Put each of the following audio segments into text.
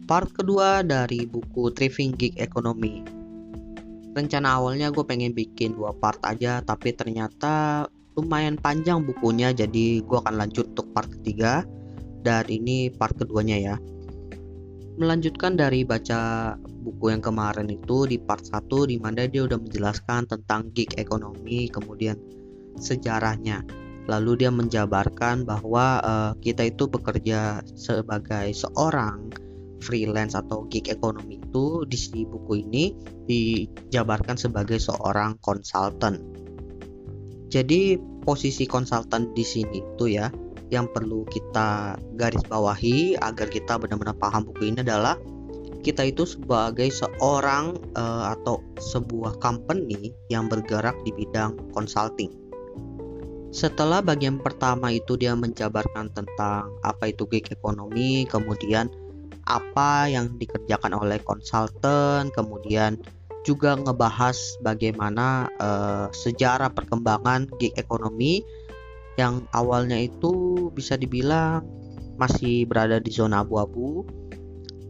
Part kedua dari buku Thriving Gig Economy. Rencana awalnya gue pengen bikin 2 part aja, tapi ternyata lumayan panjang bukunya, jadi gue akan lanjut untuk part ketiga. Dan ini part keduanya ya. Melanjutkan dari baca buku yang kemarin itu di part 1, di mana dia udah menjelaskan tentang gig ekonomi, kemudian sejarahnya. Lalu dia menjabarkan bahwa kita itu bekerja sebagai seorang freelance atau gig ekonomi itu di buku ini dijabarkan sebagai seorang konsultan. Jadi posisi konsultan di sini itu ya yang perlu kita garis bawahi agar kita benar-benar paham buku ini adalah kita itu sebagai seorang atau sebuah company yang bergerak di bidang consulting. Setelah bagian pertama itu dia menjabarkan tentang apa itu gig ekonomi, kemudian apa yang dikerjakan oleh konsultan, kemudian juga ngebahas bagaimana sejarah perkembangan gig ekonomi yang awalnya itu bisa dibilang masih berada di zona abu-abu.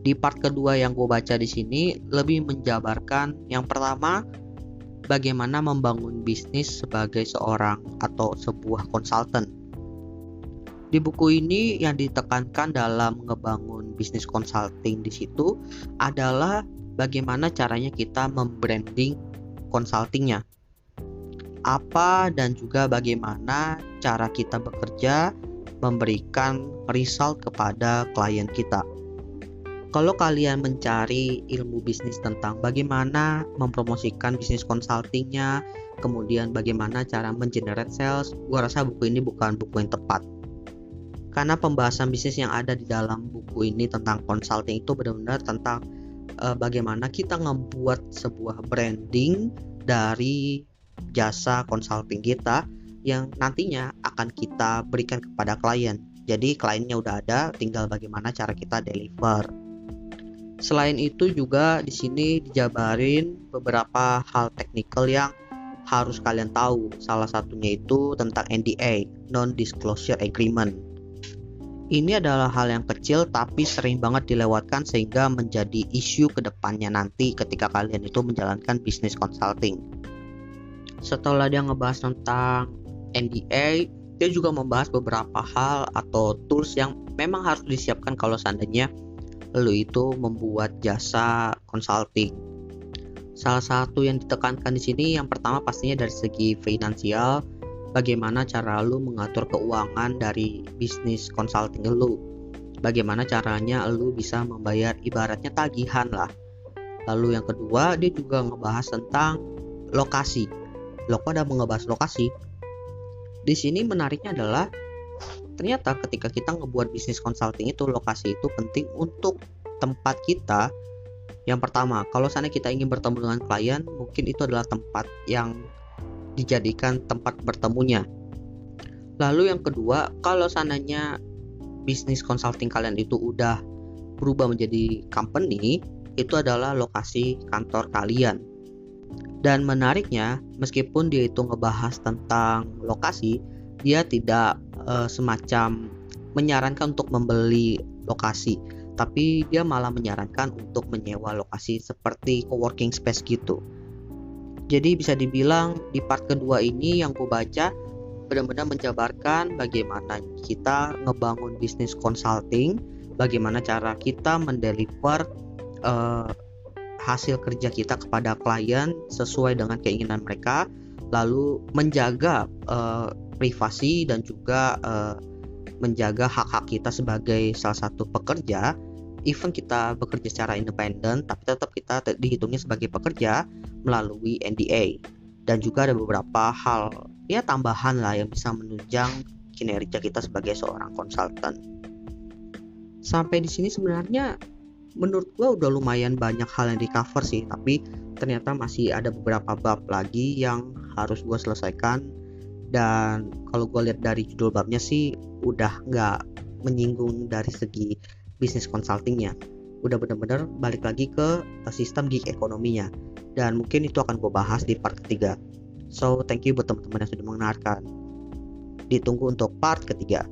Di part kedua yang gue baca di sini lebih menjabarkan yang pertama, bagaimana membangun bisnis sebagai seorang atau sebuah konsultan. Di buku ini yang ditekankan dalam ngebangun bisnis consulting di situ adalah bagaimana caranya kita membranding consultingnya. Apa dan juga bagaimana cara kita bekerja memberikan result kepada klien kita. Kalau kalian mencari ilmu bisnis tentang bagaimana mempromosikan bisnis consultingnya, kemudian bagaimana cara mengenerate sales, gua rasa buku ini bukan buku yang tepat. Karena pembahasan bisnis yang ada di dalam buku ini tentang consulting itu benar-benar tentang bagaimana kita membuat sebuah branding dari jasa consulting kita yang nantinya akan kita berikan kepada klien. Jadi kliennya udah ada, tinggal bagaimana cara kita deliver. Selain itu juga di sini dijabarin beberapa hal teknikal yang harus kalian tahu. Salah satunya itu tentang NDA, Non-Disclosure Agreement. Ini adalah hal yang kecil tapi sering banget dilewatkan sehingga menjadi isu ke depannya nanti ketika kalian itu menjalankan bisnis consulting. Setelah dia ngebahas tentang NDA, dia juga membahas beberapa hal atau tools yang memang harus disiapkan kalau seandainya lu itu membuat jasa consulting. Salah satu yang ditekankan di sini yang pertama pastinya dari segi finansial, bagaimana cara lu mengatur keuangan dari bisnis consulting lu. Bagaimana caranya lu bisa membayar ibaratnya tagihan lah. Lalu yang kedua, dia juga ngebahas tentang lokasi. Lo kok ada ngebahas lokasi? Di sini menariknya adalah ternyata ketika kita ngebuat bisnis consulting itu lokasi itu penting untuk tempat kita. Yang pertama, kalau seandainya kita ingin bertemu dengan klien, mungkin itu adalah tempat yang dijadikan tempat bertemunya. Lalu yang kedua, kalau seandainya bisnis consulting kalian itu udah berubah menjadi company, itu adalah lokasi kantor kalian. Dan menariknya, meskipun dia itu ngebahas tentang lokasi, dia tidak semacam menyarankan untuk membeli lokasi, tapi dia malah menyarankan untuk menyewa lokasi seperti coworking space gitu. Jadi bisa dibilang di part kedua ini yang gue baca benar-benar menjabarkan bagaimana kita ngebangun bisnis consulting, bagaimana cara kita mendeliver hasil kerja kita kepada klien sesuai dengan keinginan mereka, lalu menjaga privasi dan juga menjaga hak-hak kita sebagai salah satu pekerja. Even kita bekerja secara independen, tapi tetap kita dihitungnya sebagai pekerja melalui NDA. Dan juga ada beberapa hal ya tambahan lah yang bisa menunjang kinerja kita sebagai seorang konsultan. Sampai di sini sebenarnya menurut gue udah lumayan banyak hal yang di cover sih, tapi ternyata masih ada beberapa bab lagi yang harus gue selesaikan. Dan kalau gue lihat dari judul babnya sih udah nggak menyinggung dari segi bisnis consultingnya, udah benar-benar balik lagi ke sistem gig ekonominya, dan mungkin itu akan gue bahas di part ketiga. So thank you buat teman-teman yang sudah mendengarkan, ditunggu untuk part ketiga.